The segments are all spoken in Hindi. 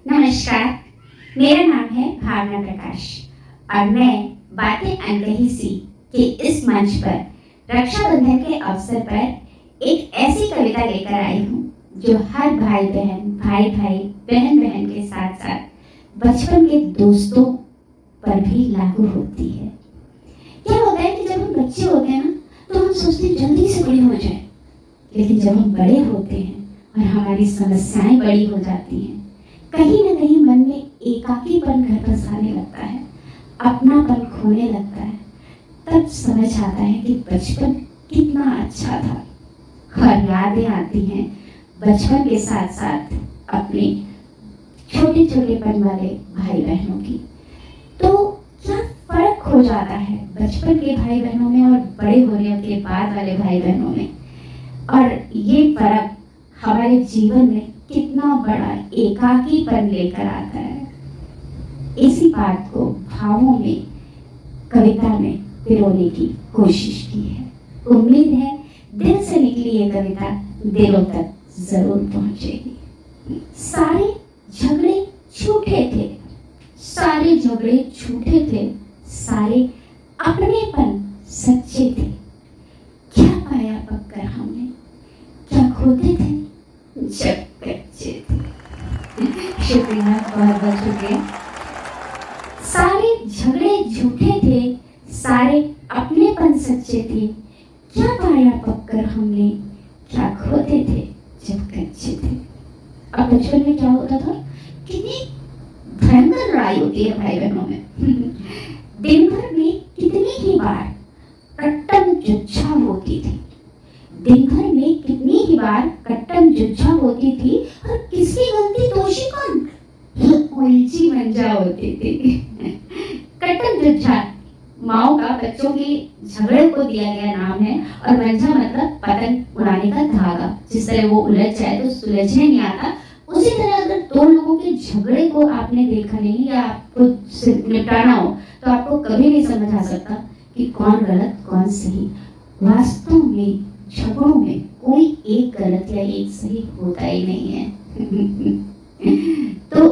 नमस्कार, मेरा नाम है भावना प्रकाश और मैं बातें अनकही सी के इस मंच पर रक्षाबंधन के अवसर पर एक ऐसी कविता लेकर आई हूँ जो हर भाई बहन, भाई भाई, बहन बहन के साथ साथ बचपन के दोस्तों पर भी लागू होती है। क्या होता है कि जब हम बच्चे होते हैं ना तो हम सोचते हैं जल्दी से बड़े हो जाए, लेकिन जब हम बड़े होते हैं और हमारी समस्याएं बड़ी हो जाती हैं, कहीं ना कहीं मन में एकाकीपन घर बसाने लगता है, अपनापन खोने लगता है, तब समझ आता है कि बचपन कितना अच्छा था। और यादें आती हैं बचपन के साथ साथ अपने छोटे छोटेपन वाले भाई बहनों की। तो क्या फर्क हो जाता है बचपन के भाई बहनों में और बड़े होने के बाद वाले भाई बहनों में, और ये फर्क हमारे जीवन में कितना बड़ा एकाकीपन लेकर आता है। इसी बात को भावों में, कविता में पिरोने की कोशिश की है। उम्मीद है दिल से निकली ये कविता दिलों तक जरूर पहुंचेगी। सारे झगड़े छूटे थे, सारे झगड़े छूटे थे, सारे अपनेपन सच्चे थे। क्या पाया पककर हमने, क्या खोते थे जब कच्चे थे। शुक्रिया, बहुत बहुत शुक्रिया। सारे झगड़े झूठे थे, सारे अपनेपन सच्चे थे। क्या पाया पककर हमने, क्या खोते थे जब कच्चे थे। अब बचपन में क्या होता था, कितनी भयंकर लड़ाई होती है भाई बहनों में। दिन भर में कितनी ही बार कट्टम जुच्छा होती थी, दिन भर में कितनी ही बार कट्टम जुच्छा होती थी, और किसकी गलती दोषी कौन, उलझी मंजा होती थी। कट्टम जुच्छा माओ का बच्चों के झगड़े को दिया गया नाम है, और मंजा मतलब पतंग उड़ाने का धागा। जिस तरह वो उलझ जाए तो सुलझने नहीं आता, उसी तरह अगर दो लोगों के झगड़े को आपने देखा नहीं या आपको निपटाना हो तो आपको कभी नहीं समझ आ सकता कि कौन गलत कौन सही। वास्तव में झगड़ों में कोई एक गलत या एक सही होता ही नहीं है। तो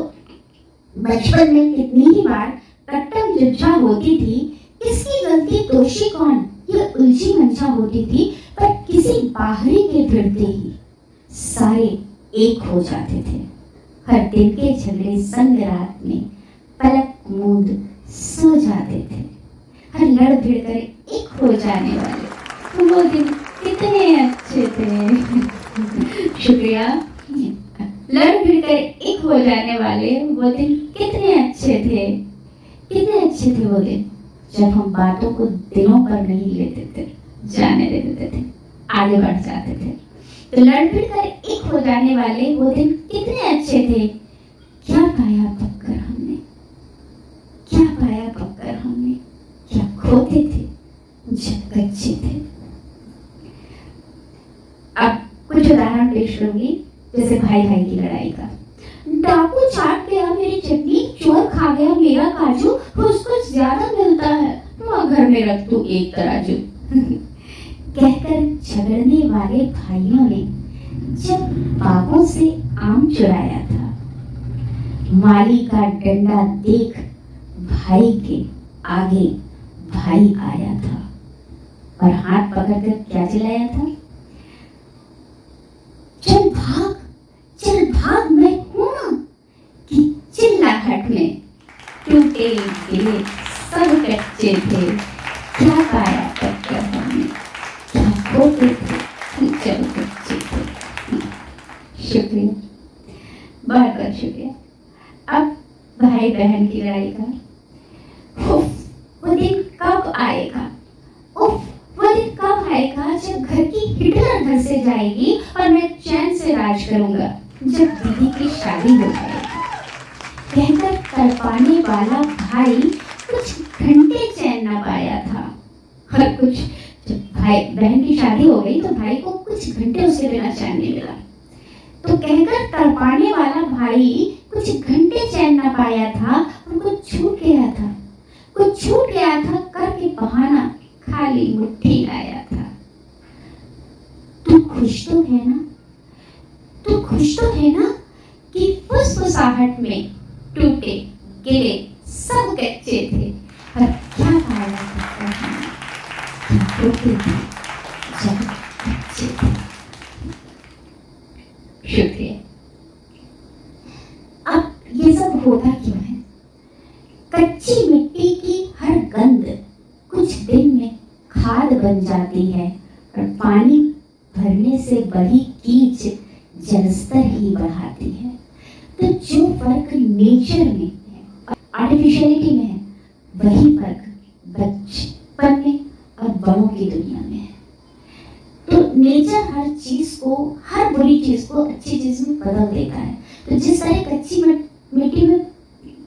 बचपन में कितनी ही बार कट्टम जुच्छा होती थी, किसकी गलती दोषी कौन, ये उलझी मंजा होती थी, पर किसी बाहरी के भिड़ते ही सारे एक हो जाते थे। हर दिन के झगड़े संग रात में पलक मूंद सो जाते थे। हर लड़ भिड़ कर एक हो जाने वाले वो दिन कितने अच्छे थे। शुक्रिया। लड़ भिड़ कर एक हो जाने वाले वो दिन कितने अच्छे थे, कितने अच्छे थे वो दिन जब हम बातों को दिलों पर नहीं लेते थे, जाने दे देते थे, आगे बढ़ जाते थे। तो लड़ भिड़ कर एक हो जाने वाले वो दिन कितने अच्छे थे। क्या पाया पककर हमने, क्या पाया पककर हमने, क्या खोते थे जब कच्चे थे। अब कुछ उदाहरण पेश करूंगी, जैसे भाई भाई की लड़ाई का। डाकू चाट गया मेरी चटनी, चोर खा गया मेरा काजू, उसको ज्यादा मिलता है, माँ घर में रख तू एक तराजू। कहकर झगड़ने वाले भाइयों ने जब बागों से आम चुराया था, माली का डंडा देख भाई के आगे भाई आया था और हाथ पकड़कर क्या चिल्लाया था, चल भाग मैं हूं ना। कि चिल्लाहट में टूटे गिरे सब कच्चे थे। क्या पाया पककर हमने, क्या खोते थे जब कच्चे थे। शुक्रिया, बहुत बहुत शुक्रिया। अब भाई बहन की लड़ाई का। वो दिन कब आएगा, वो दिन कब आएगा जब घर की हिटलर घर से जाएगी और मैं चैन से राज करूंगा, जब दीदी की शादी हो जाएगी। कहकर तड़पाने वाला भाई कुछ घंटे चैन न पाया था, और कुछ जब भाई बहन की शादी हो गई तो भाई को कुछ घंटे उसके बिना चैन नहीं मिला। तो कहकर तड़पाने वाला भाई कुछ घंटे चैन न पाया था, उनको छूट गया था, कुछ छूट गया था करके बहाना खाली मुट्ठी लाया था। तू खुश तो है ना, तू खुश तो है ना कि उस फुसफुसाहट में टूटे गिले सब कच्चे थे, और क्या फायदा टूटे थे जब कच्चे थे। शुक्रिया। अब ये सब होता क्यों है? कच्ची मिट्टी की हर गंध कुछ दिन में खाद बन जाती है, और पानी भरने से बढ़ी कीच जलस्तर ही बढ़ाती है। तो जो फर्क नेचर में है, आर्टिफिशियलिटी में है, वही फर्क बचपन में और बड़ों की दुनिया में है। तो नेचर हर चीज को, हर बुरी चीज को अच्छी चीज में बदल देता है। तो जिस तरह कच्ची मिट्टी में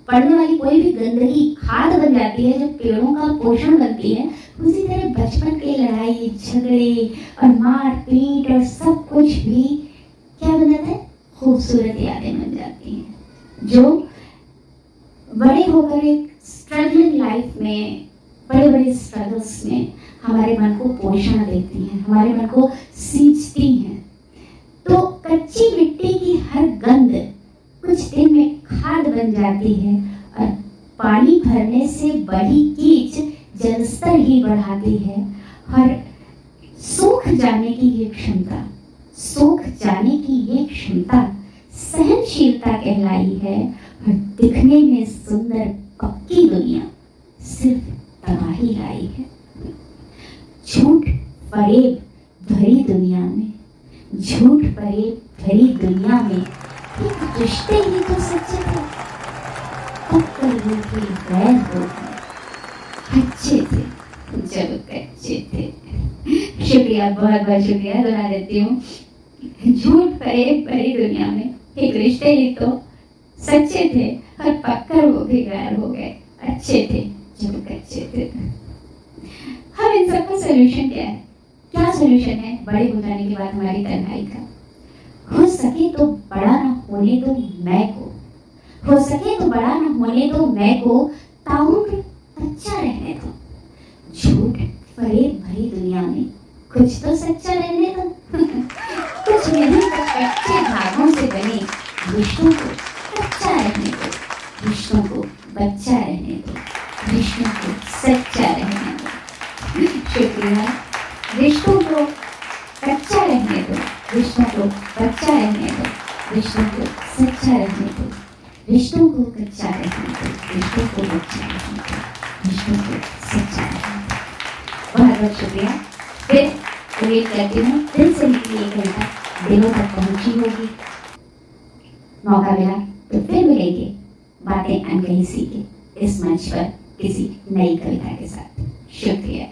पड़ने वाली कोई भी गंदगी खाद बन जाती है, जो पेड़ों का पोषण बनती है, उसी तरह बचपन के लड़ाई झगड़े और मार पीट और सब कुछ भी क्या बन जाता है? खूबसूरत यादें बन जाती हैं, जो बड़े होकर एक स्ट्रगलिंग लाइफ में, बड़े बड़े स्ट्रगल्स में हमारे मन को पोषण देती हैं, हमारे मन को सींचती हैं। तो कच्ची मिट्टी की हर गंध कुछ दिन में खाद बन जाती है, और पानी भरने से बढ़ी कीच जलस्तर ही बढ़ाती है। और सूख जाने की ये क्षमता, सूख जाने की ये क्षमता सहनशीलता कहलाई है। और दिखने में सुंदर पक्की दुनिया सिर्फ तबाही लाई है। झूठ फरेब भरी दुनिया में, झूठ फरेब भरी दुनिया में रिश्ते ही तो सच्चे थे, पक्कर रूठे गैर हो गए, अच्छे थे जब कच्चे थे। शुक्रिया, बहुत बहुत शुक्रिया दोहरा देती हूँ। झूठ फरेब भरी दुनिया में एक रिश्ते ही तो सच्चे थे, और पक्कर वो भी गैर हो गए, अच्छे थे जब कच्चे थे। हम इन सबका सोल्यूशन क्या है? क्या सोल्यूशन है बड़े हो जाने के बाद हमारी तन्हाई का? हो सके तो बड़ा न होने दो मैं को, हो सके तो बड़ा न होने दो मैं को, ताउम्र अच्छा रहने दो। झूठ फरेब भरी दुनिया में कुछ तो सच्चा रहने दो। कुछ नहीं तो कच्चे धागों से बने रिश्तों को कच्चा रहने दो, रिश्तों को बच्चा रहने दो, रिश्तों को सच्चा रहने दो। शुक्रिया। रिश्तों को कच्चा रहने दो, रिश्तों को बच्चा रहने दो, रिश्तों को सच्चा रहने दो, रिश्तों को कच्चा रहने दो, रिश्तों को बच्चा रहने दो, रिश्तों को सच्चा रहने दो। बहुत बहुत शुक्रिया। फिर उम्मीद करती हूँ दिल से निकली ये कविता दिलों तक पहुंची होगी। मौका मिला तो फिर मिलेंगे बातें अनकही सी के इस मंच पर किसी नई कविता के साथ। शुक्रिया।